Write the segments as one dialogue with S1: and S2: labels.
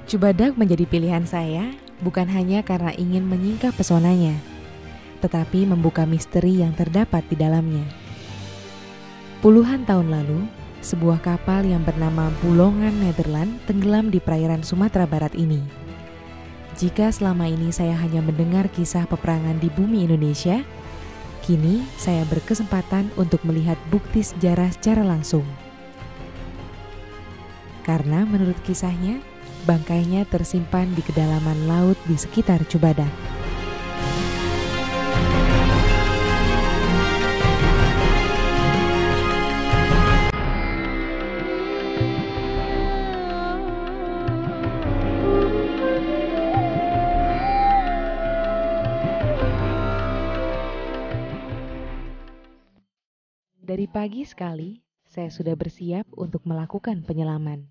S1: Cibadak menjadi pilihan saya bukan hanya karena ingin menyingkap pesonanya, tetapi membuka misteri yang terdapat di dalamnya. Puluhan tahun lalu, sebuah kapal yang bernama Bulongan Nederland tenggelam di perairan Sumatera Barat ini. Jika selama ini saya hanya mendengar kisah peperangan di bumi Indonesia, kini saya berkesempatan untuk melihat bukti sejarah secara langsung. Karena menurut kisahnya, bangkainya tersimpan di kedalaman laut di sekitar Cibadak. Dari pagi sekali, saya sudah bersiap untuk melakukan penyelaman.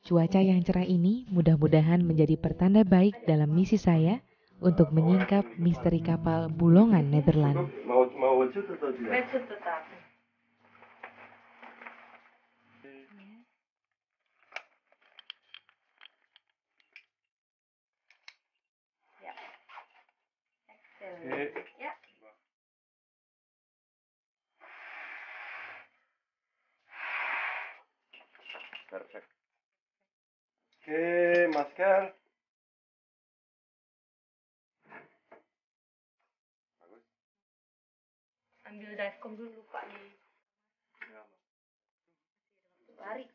S1: Cuaca yang cerah ini mudah-mudahan menjadi pertanda baik dalam misi saya untuk menyingkap misteri kapal Bulongan Nederland.
S2: Perfect. Oke, masker. Bagus.
S3: Ambil divecom dulu, lupa nih. Lari.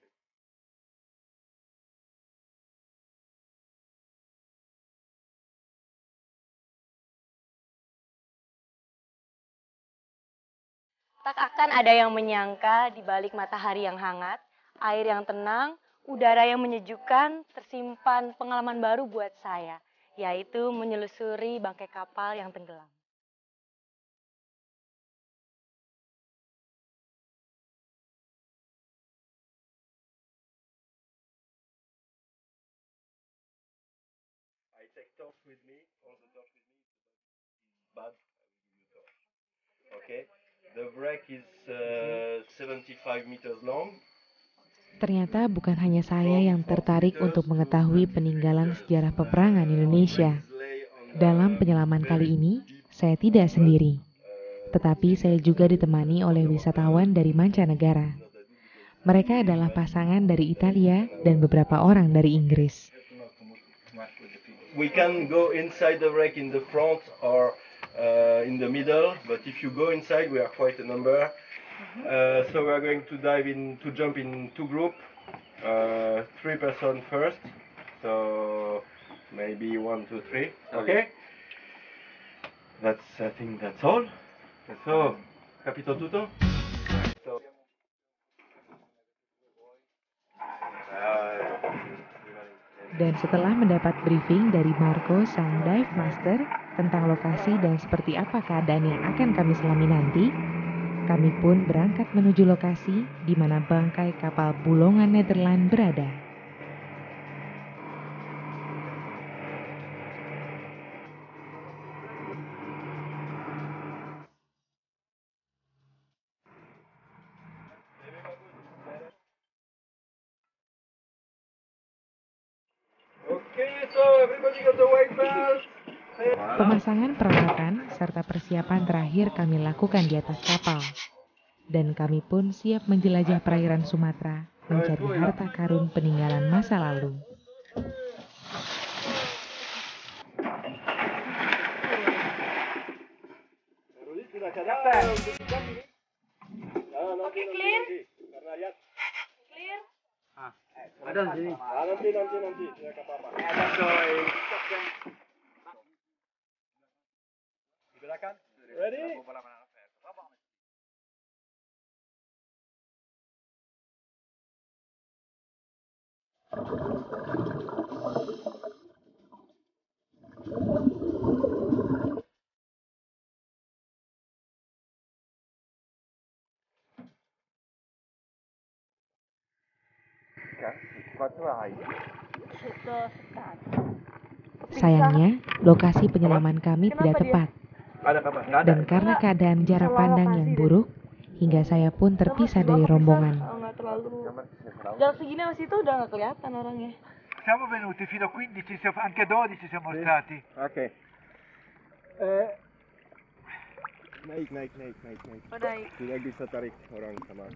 S3: Tak akan ada yang menyangka di balik matahari yang hangat, air yang tenang, udara yang menyejukkan, tersimpan pengalaman baru buat saya, yaitu menyelusuri bangkai kapal yang tenggelam.
S2: I take torch with me, all the torch with me. Bad, I will give you torch. Okay, the wreck is 75 meters long.
S1: Ternyata bukan hanya saya yang tertarik untuk mengetahui peninggalan sejarah peperangan Indonesia. Dalam penyelaman kali ini, saya tidak sendiri, tetapi saya juga ditemani oleh wisatawan dari mancanegara. Mereka adalah pasangan dari Italia dan beberapa orang dari Inggris.
S2: We can go inside the wreck in the front or in the middle, but if you go inside, we are quite a number. So we are going to jump in two groups, 3 person first. So maybe 1, 2, 3. Okay. I think that's all. So, capito tutto.
S1: Dan setelah mendapat briefing dari Marco sang dive master tentang lokasi dan seperti apa keadaan yang akan kami selami nanti, kami pun berangkat menuju lokasi di mana bangkai kapal Bulongan Nederland berada.
S2: Okay, so everybody got the white belt.
S1: Pemasangan peralatan serta persiapan terakhir kami lakukan di atas kapal. Dan kami pun siap menjelajah perairan Sumatera, mencari harta karun peninggalan masa lalu.
S3: Oke, clear? Clear?
S2: Ada di sini. Nanti. Tidak apa-apa. Ada coy. Di belakang. Ready?
S1: Sayangnya, lokasi penyelaman kami tidak tepat. Dan karena keadaan jarak pandang yang buruk, hingga saya pun terpisah dari rombongan.
S3: Nggak terlalu. Jarak segini masih itu udah nggak kelihatan orangnya.
S4: Siamo venuti fino a 15, anche 12 siamo stati.
S2: Okay. Naik. Tidak bisa tarik orang sama.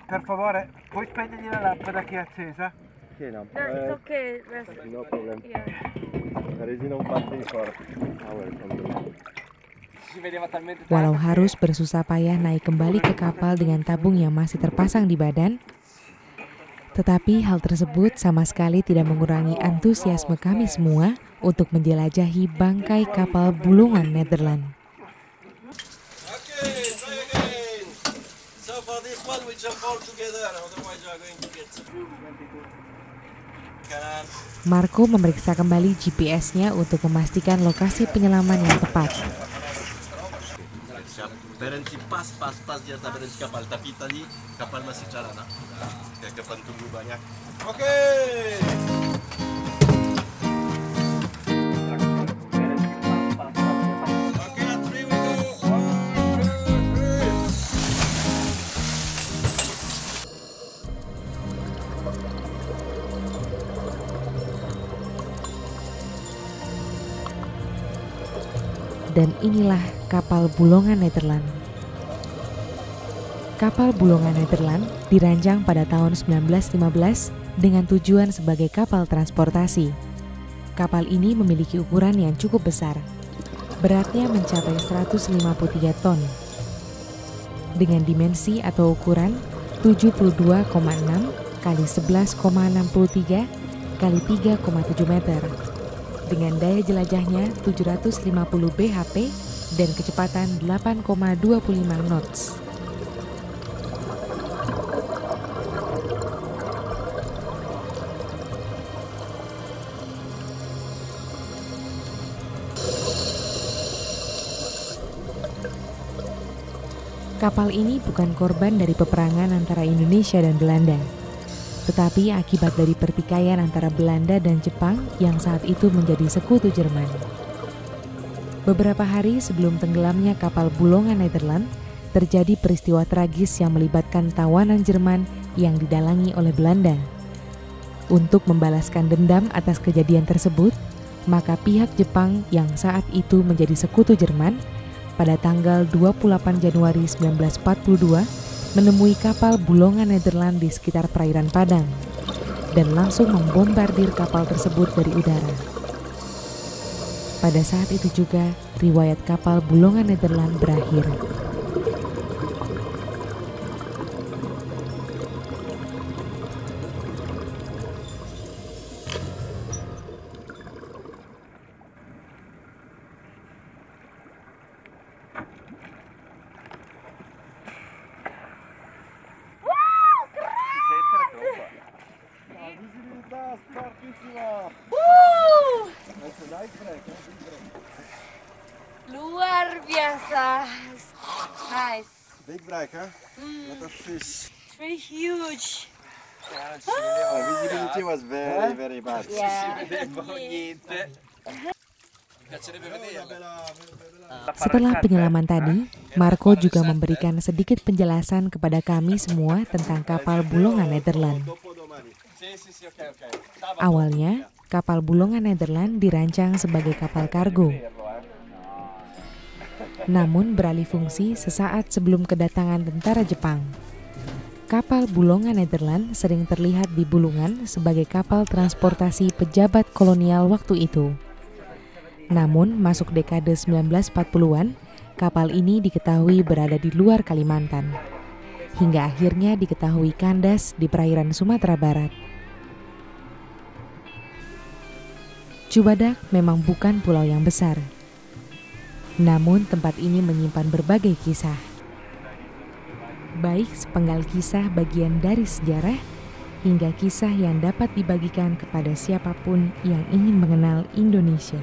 S4: Per favore, puoi spegnergli la lampada che è accesa?
S2: Okay, no.
S3: No, it's okay.
S2: No problem.
S3: Yeah.
S2: There is no battery for power from the lamp.
S1: Walau harus bersusah payah naik kembali ke kapal dengan tabung yang masih terpasang di badan, tetapi hal tersebut sama sekali tidak mengurangi antusiasme kami semua untuk menjelajahi bangkai kapal bulungan Nederland.
S2: Okay, try again. So for this one we jump all together, otherwise you are going to get kanan.
S1: Marco memeriksa kembali GPS-nya untuk memastikan lokasi penyelaman yang tepat.
S2: Berhenti pas di atas berhenti kapal, tapi tadi kapal masih jalan, kapal tunggu banyak. Oke.
S1: Dan inilah kapal bulungan Nederland. Kapal bulungan Nederland dirancang pada tahun 1915 dengan tujuan sebagai kapal transportasi. Kapal ini memiliki ukuran yang cukup besar. Beratnya mencapai 153 ton. Dengan dimensi atau ukuran 72,6 kali 11,63 kali 3,7 meter. Dengan daya jelajahnya 750 bhp dan kecepatan 8,25 knots. Kapal ini bukan korban dari peperangan antara Indonesia dan Belanda, tetapi akibat dari pertikaian antara Belanda dan Jepang yang saat itu menjadi sekutu Jerman. Beberapa hari sebelum tenggelamnya kapal bulungan Nederland, terjadi peristiwa tragis yang melibatkan tawanan Jerman yang didalangi oleh Belanda. Untuk membalaskan dendam atas kejadian tersebut, maka pihak Jepang yang saat itu menjadi sekutu Jerman, pada tanggal 28 Januari 1942, menemui kapal bulungan Nederland di sekitar perairan Padang dan langsung membombardir kapal tersebut dari udara. Pada saat itu juga, riwayat kapal bulungan Nederland berakhir.
S3: Luar biasa. Nice.
S2: Big break, huh? Lot of fish.
S3: It's very huge.
S2: Visibility was very bad.
S1: Setelah penyelaman tadi, Marco juga memberikan sedikit penjelasan kepada kami semua tentang kapal bulungan Nederland. Awalnya, kapal bulungan Nederland dirancang sebagai kapal kargo. Namun beralih fungsi sesaat sebelum kedatangan tentara Jepang. Kapal bulungan Nederland sering terlihat di Bulungan sebagai kapal transportasi pejabat kolonial waktu itu. Namun, masuk dekade 1940-an, kapal ini diketahui berada di luar Kalimantan. Hingga akhirnya diketahui kandas di perairan Sumatera Barat. Cubadak memang bukan pulau yang besar. Namun tempat ini menyimpan berbagai kisah. Baik sepenggal kisah bagian dari sejarah, hingga kisah yang dapat dibagikan kepada siapapun yang ingin mengenal Indonesia.